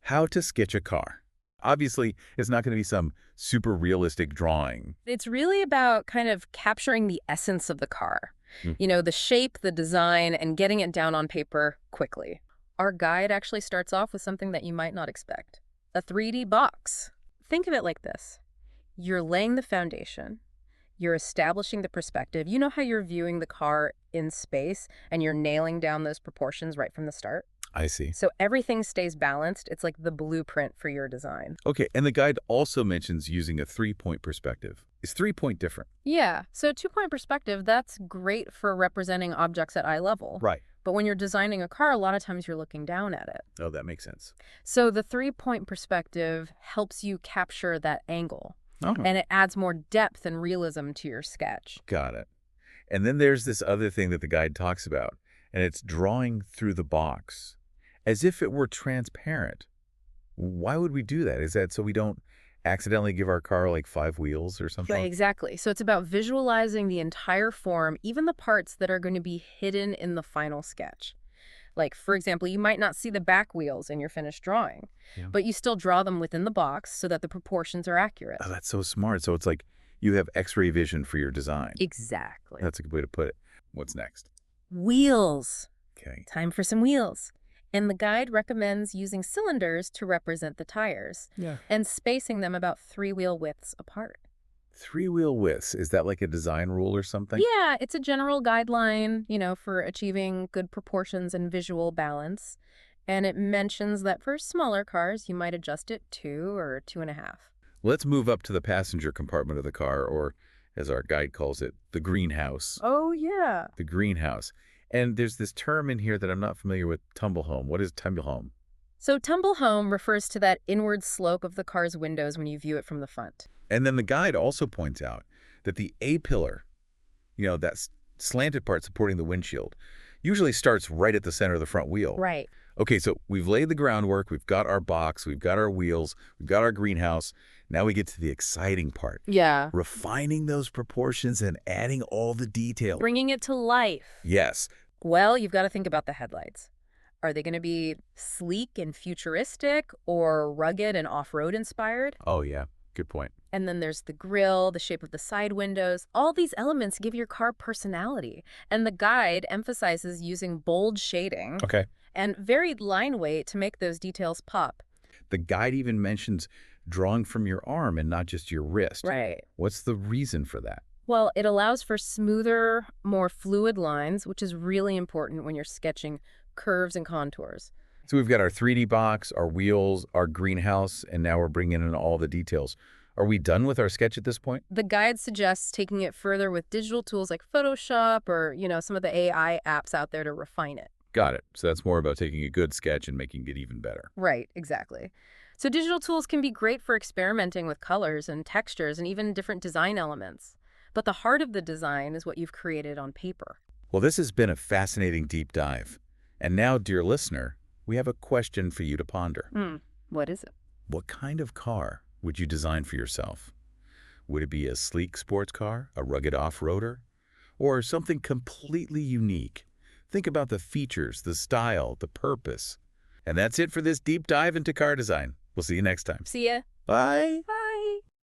How to sketch a car. Obviously, it's not going to be some super realistic drawing. It's really about kind of capturing the essence of the car. Hmm. The shape, the design, and getting it down on paper quickly. Our guide actually starts off with something that you might not expect. A 3D box. Think of it like this. You're laying the foundation. You're establishing the perspective. You know how you're viewing the car in space and you're nailing down those proportions right from the start? I see. So everything stays balanced. It's like the blueprint for your design. Okay, and the guide also mentions using a three-point perspective. Is three-point different? Yeah, so two-point perspective, that's great for representing objects at eye level. Right. But when you're designing a car, a lot of times you're looking down at it. Oh, that makes sense. So the three-point perspective helps you capture that angle, Oh, and it adds more depth and realism to your sketch. got it. And then there's this other thing that the guide talks about, and it's drawing through the box as if it were transparent. Why would we do that? Is that so we don't accidentally give our car like 5 wheels or something? Right, exactly. So it's about visualizing the entire form, even the parts that are going to be hidden in the final sketch. Like, for example, you might not see the back wheels in your finished drawing, Yeah. but you still draw them within the box so that the proportions are accurate. Oh, that's so smart. So it's like you have X-ray vision for your design. Exactly. That's a good way to put it. What's next? Wheels. Okay. Time for some wheels. And the guide recommends using cylinders to represent the tires Yeah. and spacing them about 3-wheel widths apart. 3-wheel widths. Is that like a design rule or something? Yeah, it's a general guideline, for achieving good proportions and visual balance. And it mentions that for smaller cars, you might adjust it 2 or 2.5. Let's move up to the passenger compartment of the car, or as our guide calls it, the greenhouse. Oh, yeah. The greenhouse. And there's this term in here that I'm not familiar with, tumble home. What is tumble home? So tumble home refers to that inward slope of the car's windows when you view it from the front. And then the guide also points out that the A-pillar, that slanted part supporting the windshield, usually starts right at the center of the front wheel. Right. Okay, so we've laid the groundwork, we've got our box, we've got our wheels, we've got our greenhouse. Now we get to the exciting part. Yeah. Refining those proportions and adding all the detail. Bringing it to life. Yes. Well, you've got to think about the headlights. Are they going to be sleek and futuristic or rugged and off-road inspired? Oh, yeah. Good point. And then there's the grille, the shape of the side windows. All these elements give your car personality. And the guide emphasizes using bold shading Okay. and varied line weight to make those details pop. The guide even mentions drawing from your arm and not just your wrist. Right. What's the reason for that? Well, it allows for smoother, more fluid lines, which is really important when you're sketching curves and contours. So we've got our 3D box, our wheels, our greenhouse, and now we're bringing in all the details. Are we done with our sketch at this point? The guide suggests taking it further with digital tools like Photoshop or, some of the AI apps out there to refine it. Got it. So that's more about taking a good sketch and making it even better. Right, exactly. So digital tools can be great for experimenting with colors and textures and even different design elements. But the heart of the design is what you've created on paper. Well, this has been a fascinating deep dive. And now, dear listener, we have a question for you to ponder. What is it? What kind of car would you design for yourself? Would it be a sleek sports car, a rugged off-roader, or something completely unique? Think about the features, the style, the purpose. And that's it for this deep dive into car design. We'll see you next time. See ya. Bye. Bye.